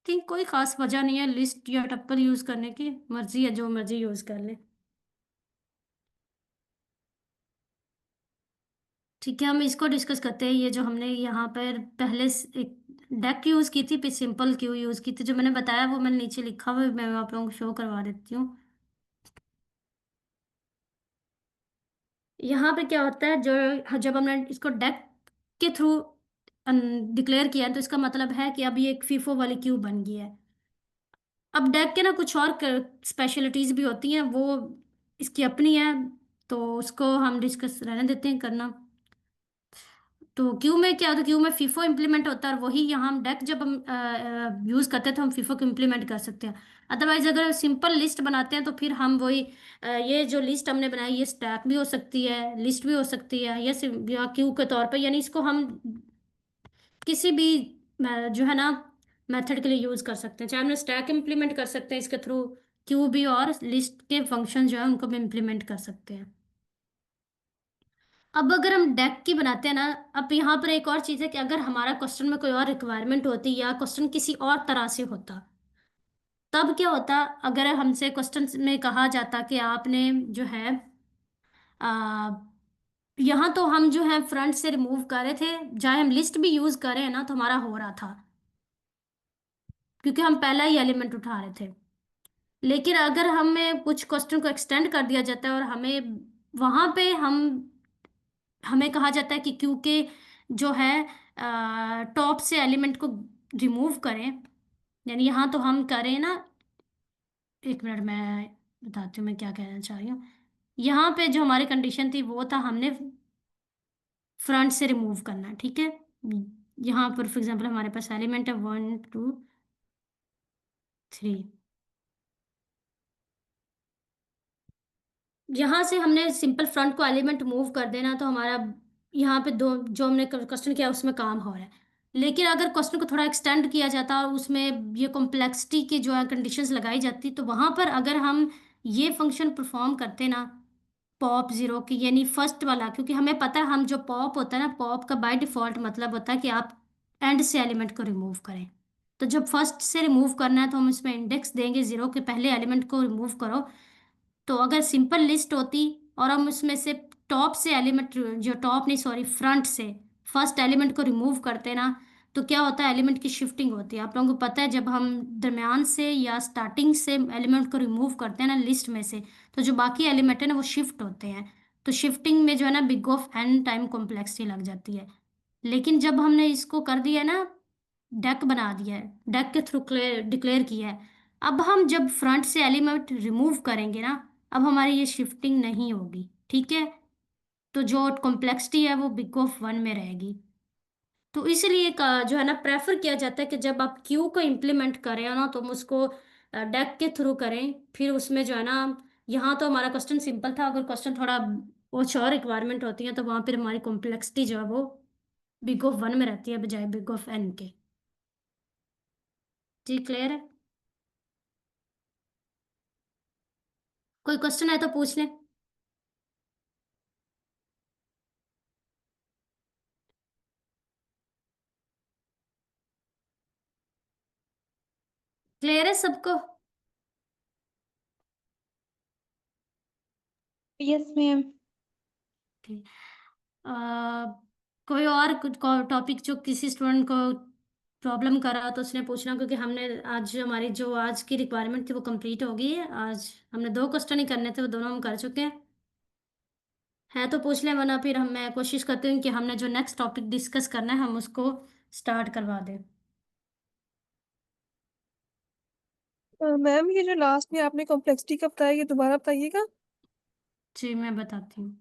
थिंक कोई खास वजह नहीं है लिस्ट या टप्पल यूज करने की, मर्जी है जो मर्जी यूज कर ले। ठीक है, हम इसको डिस्कस करते हैं, ये जो हमने यहाँ पर पहले एक डेक यूज की थी, फिर सिंपल क्यू यूज की थी, जो मैंने बताया वो मैंने नीचे लिखा हुआ है, मैं आप लोगों को शो करवा देती हूँ। यहाँ पे क्या होता है, जो जब हमने इसको डेक के थ्रू डिक्लेयर किया है, तो इसका मतलब है कि अब ये एक फीफो वाली क्यू बन गई है। अब डेक के ना कुछ और स्पेशलिटीज भी होती हैं, वो इसकी अपनी है, तो उसको हम डिस्कस रहने देते हैं करना। तो क्यू में क्या होता है, क्यू में फीफो इम्प्लीमेंट होता है, और वही यहाँ हम डेक जब हम यूज़ करते हैं तो हम फीफो को इम्प्लीमेंट कर सकते हैं। अदरवाइज अगर सिंपल लिस्ट बनाते हैं तो फिर हम वही ये जो लिस्ट हमने बनाई, ये स्टैक भी हो सकती है, लिस्ट भी हो सकती है, या क्यू के तौर पे, यानी इसको हम किसी भी जो है ना मेथड के लिए यूज़ कर सकते हैं। चाहे हम स्टैक इम्प्लीमेंट कर सकते हैं इसके थ्रू, क्यू भी, और लिस्ट के फंक्शन जो है उनको भी इम्प्लीमेंट कर सकते हैं। अब अगर हम डेक की बनाते हैं ना, अब यहाँ पर एक और चीज़ है कि अगर हमारा क्वेश्चन में कोई और रिक्वायरमेंट होती या क्वेश्चन किसी और तरह से होता, तब क्या होता, अगर हमसे क्वेश्चन में कहा जाता कि आपने जो है आ, यहाँ तो हम जो है फ्रंट से रिमूव कर रहे थे, चाहे हम लिस्ट भी यूज कर रहे हैं ना तो हमारा हो रहा था, क्योंकि हम पहला ही एलिमेंट उठा रहे थे। लेकिन अगर हमें कुछ क्वेश्चन को एक्सटेंड कर दिया जाता है और हमें वहां पे हमें कहा जाता है कि क्योंकि जो है टॉप से एलिमेंट को रिमूव करें, यानी यहाँ तो हम करें ना, एक मिनट मैं बताती हूँ मैं क्या कहना चाह रही हूँ। यहाँ पे जो हमारी कंडीशन थी वो था हमने फ्रंट से रिमूव करना है, ठीक है। यहाँ पर फॉर एग्जांपल हमारे पास एलिमेंट है 1 2 3, यहाँ से हमने सिंपल फ्रंट को एलिमेंट मूव कर देना तो हमारा यहाँ पे दो जो हमने क्वेश्चन किया उसमें काम हो रहा है। लेकिन अगर क्वेश्चन को थोड़ा एक्सटेंड किया जाता और उसमें ये कॉम्प्लेक्सिटी की जो है कंडीशंस लगाई जाती, तो वहाँ पर अगर हम ये फंक्शन परफॉर्म करते ना, पॉप जीरो की, यानी फर्स्ट वाला, क्योंकि हमें पता है हम जो पॉप होता है ना, पॉप का बाय डिफॉल्ट मतलब होता है कि आप एंड से एलिमेंट को रिमूव करें। तो जब फर्स्ट से रिमूव करना है तो हम इसमें इंडेक्स देंगे 0 के पहले एलिमेंट को रिमूव करो। तो अगर सिंपल लिस्ट होती और हम उसमें से टॉप से एलिमेंट, जो टॉप नहीं सॉरी फ्रंट से फर्स्ट एलिमेंट को रिमूव करते ना, तो क्या होता है, एलिमेंट की शिफ्टिंग होती है। आप लोगों को पता है जब हम दरमियान से या स्टार्टिंग से एलिमेंट को रिमूव करते हैं ना लिस्ट में से, तो जो बाकी एलिमेंट है ना वो शिफ्ट होते हैं। तो शिफ्टिंग में जो है ना big of n time complexity लग जाती है। लेकिन जब हमने इसको कर दिया ना, डेक बना दिया है, डेक के थ्रू डिक्लेयर किया है, अब हम जब फ्रंट से एलिमेंट रिमूव करेंगे ना, अब हमारी ये शिफ्टिंग नहीं होगी, ठीक है। तो जो कॉम्प्लेक्सिटी है वो बिग ऑफ 1 में रहेगी। तो इसलिए जो है ना प्रेफर किया जाता है कि जब आप क्यू को इम्प्लीमेंट करें ना तो हम उसको डेक के थ्रू करें। फिर उसमें जो है ना, यहाँ तो हमारा क्वेश्चन सिंपल था, अगर क्वेश्चन थोड़ा कुछ और रिक्वायरमेंट होती है तो वहाँ पर हमारी कॉम्प्लेक्सिटी जो है वो बिग ऑफ 1 में रहती है बजाय बिग ऑफ एन के। जी क्लियर है? कोई क्वेश्चन है तो पूछ लें। क्लियर है सबको? Yes ma'am. ठीक। अ, कोई और कुछ टॉपिक जो किसी स्टूडेंट को प्रॉब्लम कर रहा तो उसने पूछना, क्योंकि हमने आज जो हमारी जो आज की रिक्वायरमेंट थी वो कंप्लीट हो गई है। आज हमने 2 क्वेश्चन ही करने थे, वो दोनों हम कर चुके हैं। है तो पूछ लें, वरना फिर मैं कोशिश करती हूँ कि हमने जो नेक्स्ट टॉपिक डिस्कस करना है हम उसको स्टार्ट करवा दें। मैम ये जो लास्ट में आपने कॉम्प्लेक्सिटी का बताया, ये दोबारा बताइएगा। जी मैं बताती हूँ।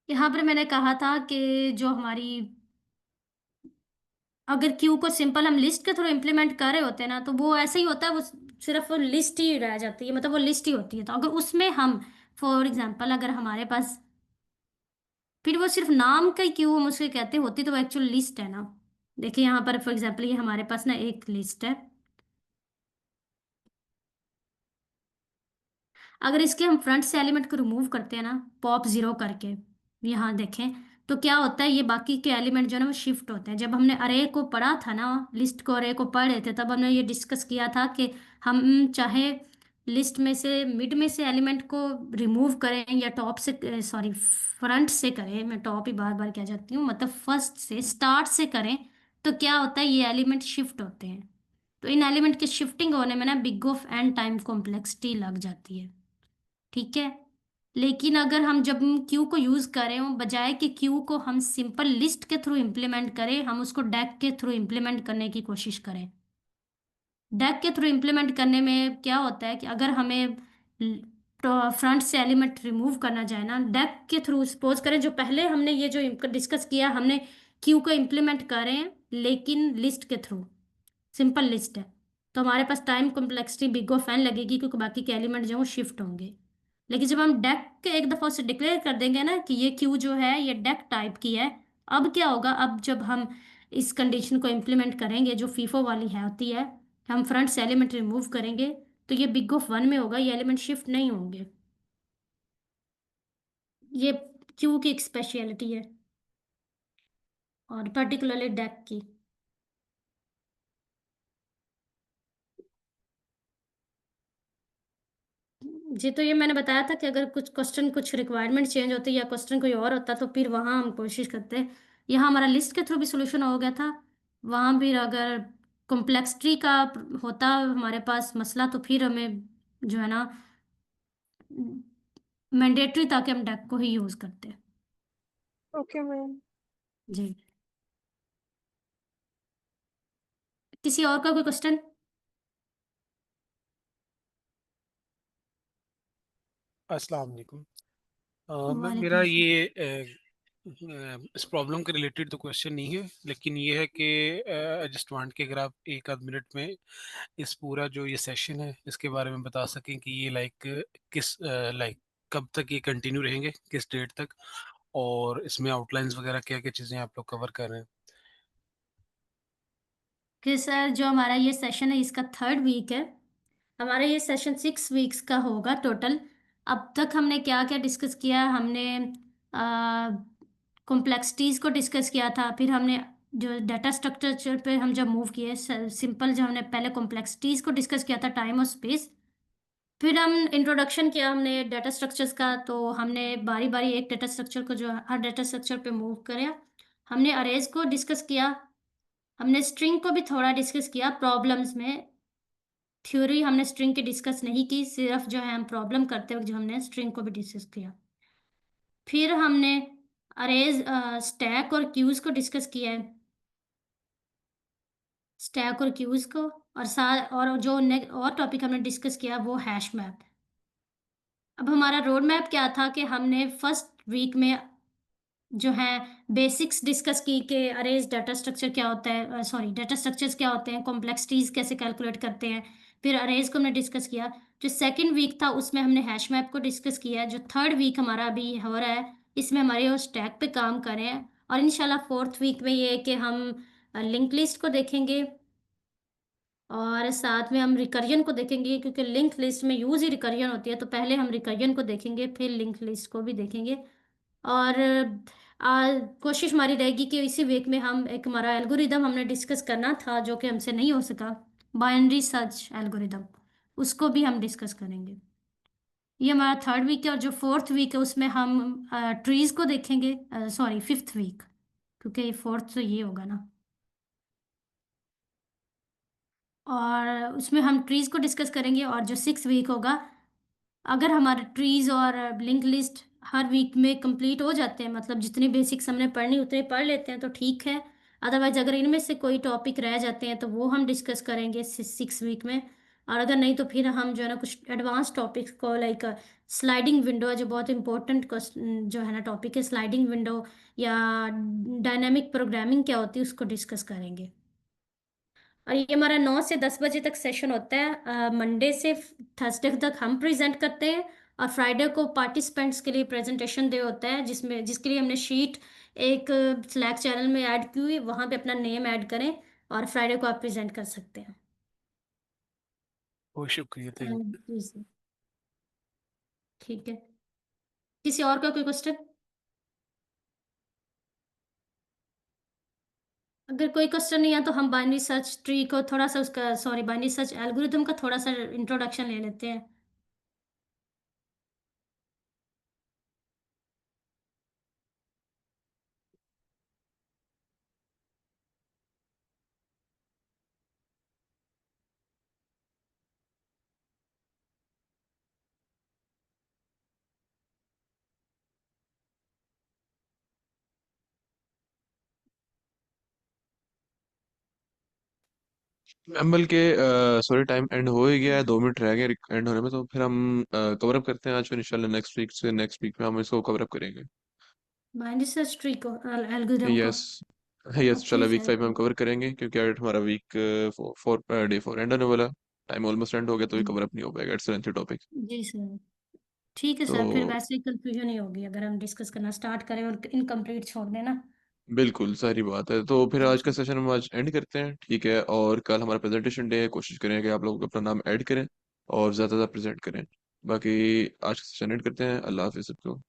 यहाँ पर मैंने कहा था कि जो हमारी, अगर क्यू को सिंपल हम लिस्ट के थ्रू इम्प्लीमेंट कर रहे होते हैं ना, तो वो ऐसे ही होता है, वो सिर्फ वो लिस्ट ही रह जाती है, मतलब वो लिस्ट ही होती है। तो अगर उसमें हम फॉर एग्जांपल अगर हमारे पास फिर वो सिर्फ नाम का ही क्यू हम उसे कहते होती, तो वो एक्चुअल लिस्ट है ना। देखिए यहाँ पर फॉर एग्जांपल ये हमारे पास ना एक लिस्ट है। अगर इसके हम फ्रंट से एलिमेंट को रिमूव करते हैं ना पॉप 0 करके, यहाँ देखें तो क्या होता है, ये बाकी के एलिमेंट जो है ना वो शिफ्ट होते हैं। जब हमने अरे को पढ़ा था ना, लिस्ट को अरे को पढ़ रहे थे, तब हमने ये डिस्कस किया था कि हम चाहे लिस्ट में से मिड में से एलिमेंट को रिमूव करें या टॉप से सॉरी फ्रंट से करें, मैं टॉप ही बार बार कह जाती हूँ, मतलब फर्स्ट से स्टार्ट से करें, तो क्या होता है ये एलिमेंट शिफ्ट होते हैं। तो इन एलिमेंट के शिफ्टिंग होने में ना big of n time complexity लग जाती है, ठीक है। लेकिन अगर हम जब क्यू को यूज़ करें और बजाय कि क्यू को हम सिंपल लिस्ट के थ्रू इम्प्लीमेंट करें, हम उसको डैक के थ्रू इम्प्लीमेंट करने की कोशिश करें। डैक के थ्रू इम्प्लीमेंट करने में क्या होता है कि अगर हमें फ्रंट से एलिमेंट रिमूव करना जाए ना, डैक के थ्रू सपोज करें जो पहले हमने ये जो डिस्कस किया, हमने क्यू को इम्प्लीमेंट करें लेकिन लिस्ट के थ्रू, सिंपल लिस्ट है, तो हमारे पास time complexity big of N लगेगी क्योंकि बाकी के एलिमेंट जो हैं वो शिफ्ट होंगे। लेकिन जब हम डेक के एक दफ़ा उसे डिक्लेयर कर देंगे ना कि ये क्यू जो है ये डेक टाइप की है, अब क्या होगा, अब जब हम इस कंडीशन को इम्प्लीमेंट करेंगे जो फीफो वाली है होती है, हम फ्रंट से एलिमेंट रिमूव करेंगे तो ये बिग ऑफ वन में होगा, ये एलिमेंट शिफ्ट नहीं होंगे। ये क्यू की एक स्पेशलिटी है और पर्टिकुलरली डेक की। जी, तो ये मैंने बताया था कि अगर कुछ क्वेश्चन कुछ रिक्वायरमेंट चेंज होती या क्वेश्चन कोई और होता तो फिर वहाँ हम कोशिश करते। यहाँ हमारा लिस्ट के थ्रू भी सोल्यूशन हो गया था, वहाँ भी अगर कॉम्प्लेक्सिटी का होता हमारे पास मसला तो फिर हमें जो है ना मैंडेटरी था कि हम डेक को ही यूज़ करते। Okay ma'am. जी, किसी और का कोई क्वेश्चन? अस्सलाम वालेकुम। मैम मेरा वालेकुम अस्सलाम। ये इस प्रॉब्लम के रिलेटेड तो क्वेश्चन नहीं है, लेकिन ये है कि जस्ट वांट कि अगर आप एक आध मिनट में इस पूरा जो ये सेशन है इसके बारे में बता सकें कि ये किस कब तक ये कंटिन्यू रहेंगे, किस डेट तक, और इसमें आउटलाइंस वगैरह क्या क्या चीज़ें आप लोग कवर कर रहे हैं। कि सर जो हमारा ये सेशन है इसका थर्ड वीक है, हमारा ये सेशन 6 वीक्स का होगा टोटल। अब तक हमने क्या क्या डिस्कस किया, हमने कॉम्प्लेक्सिटीज़ को डिस्कस किया था, फिर हमने जो डाटा स्ट्रक्चर पे हम जब मूव किए, सिंपल जो हमने पहले कॉम्प्लेक्सिटीज़ को डिस्कस किया था, टाइम और स्पेस। फिर हम इंट्रोडक्शन किया हमने डाटा स्ट्रक्चर्स का, तो हमने बारी बारी एक डाटा स्ट्रक्चर को जो हर डाटा स्ट्रक्चर पे मूव करें। हमने अरेज को डिस्कस किया, हमने स्ट्रिंग को भी थोड़ा डिस्कस किया प्रॉब्लम्स में। थ्योरी हमने स्ट्रिंग की डिस्कस नहीं की, सिर्फ जो है हम प्रॉब्लम करते वक्त जो हमने स्ट्रिंग को भी डिस्कस किया। फिर हमने अरेज स्टैक और क्यूज को डिस्कस किया है, स्टैक और क्यूज को, और साथ और जो और टॉपिक हमने डिस्कस किया वो हैश मैप। अब हमारा रोड मैप क्या था कि हमने फर्स्ट वीक में जो है बेसिक्स डिस्कस की कि अरेज डाटा स्ट्रक्चर क्या होता है, सॉरी डाटा स्ट्रक्चर्स क्या होते हैं, कॉम्प्लेक्सिटीज कैसे कैलकुलेट करते हैं। फिर अरेज को हमने डिस्कस किया। जो सेकंड वीक था उसमें हमने हैश मैप को डिस्कस किया। जो थर्ड वीक हमारा अभी हो रहा है इसमें हमारे वो स्टैक पे काम कर रहे हैं, और इंशाल्लाह फोर्थ वीक में ये है कि हम लिंक लिस्ट को देखेंगे और साथ में हम रिकरियन को देखेंगे, क्योंकि लिंक लिस्ट में यूज ही रिकरियन होती है, तो पहले हम रिकरियन को देखेंगे फिर लिंक लिस्ट को भी देखेंगे। और कोशिश हमारी रहेगी कि इसी वीक में हम एक हमारा एल्गोरिदम हमने डिस्कस करना था जो कि हमसे नहीं हो सका, बाइनरी सर्च एल्गोरिदम, उसको भी हम डिस्कस करेंगे। ये हमारा थर्ड वीक है, और जो फोर्थ वीक है उसमें हम ट्रीज को देखेंगे, सॉरी फिफ्थ वीक, क्योंकि फोर्थ तो ये होगा ना। और उसमें हम ट्रीज को डिस्कस करेंगे। और जो सिक्स वीक होगा, अगर हमारे ट्रीज और लिंक लिस्ट हर वीक में कंप्लीट हो जाते हैं, मतलब जितनी बेसिक्स हमने पढ़नी उतने पढ़ लेते हैं तो ठीक है। अदरवाइज अगर इनमें से कोई टॉपिक रह जाते हैं तो वो हम डिस्कस करेंगे 6 वीक में। और अगर नहीं तो फिर हम जो है ना कुछ एडवांस टॉपिक्स को, लाइक स्लाइडिंग विंडो है जो बहुत इंपॉर्टेंट जो है ना टॉपिक है, स्लाइडिंग विंडो या डायनामिक प्रोग्रामिंग क्या होती है उसको डिस्कस करेंगे। और ये हमारा 9 से 10 बजे तक सेशन होता है, मंडे से थर्सडे तक हम प्रेजेंट करते हैं, और फ्राइडे को पार्टिसिपेंट्स के लिए प्रेजेंटेशन डे होता है, जिसमें जिसके लिए हमने शीट एक स्लैक चैनल में ऐड की हुई है, वहाँ पे अपना नेम ऐड करें और फ्राइडे को आप प्रेजेंट कर सकते हैं। बहुत शुक्रिया, थैंक जी सर, ठीक है। किसी और का कोई क्वेश्चन? अगर कोई क्वेश्चन नहीं है तो हम बाइनरी सर्च ट्री को थोड़ा सा उसका, सॉरी बाइनरी सर्च एल्गोरिथम का थोड़ा सा इंट्रोडक्शन ले लेते हैं। मैम बल्कि सॉरी टाइम एंड हो ही गया है, 2 मिनट रह गए एंड होने में, तो फिर हम कवर अप करते हैं आज, फिर इंशाल्लाह नेक्स्ट वीक में हम इसको कवर अप करेंगे। बाइनरी ट्री को एल्गोरिदम को। यस। यस, ओके इंशाल्लाह वीक सर। 5 में हम कवर करेंगे, क्योंकि आज हमारा वीक डे 4 एंड होने वाला, टाइम ऑलमोस्ट एंड हो गया, तो ये जी कवर अप नहीं हो पाएगा, इट्स लेंथी टॉपिक। जी सर। ठीक है तो सर, फिर वैसे ही कंफ्यूजन ही होगी अगर हम डिस्कस करना स्टार्ट करें और इनकम्प्लीट छोड़ दें ना। बिल्कुल सारी बात है, तो फिर जी आज का सर। सेशन हम आज एंड करते हैं, ठीक है। और कल हमारा प्रेजेंटेशन डे है, कोशिश करें कि आप लोग अपना नाम ऐड करें और ज़्यादा ज़्यादा प्रेजेंट करें। बाकी आज का सेशन एंड करते हैं। अल्लाह हाफिज़ सबको।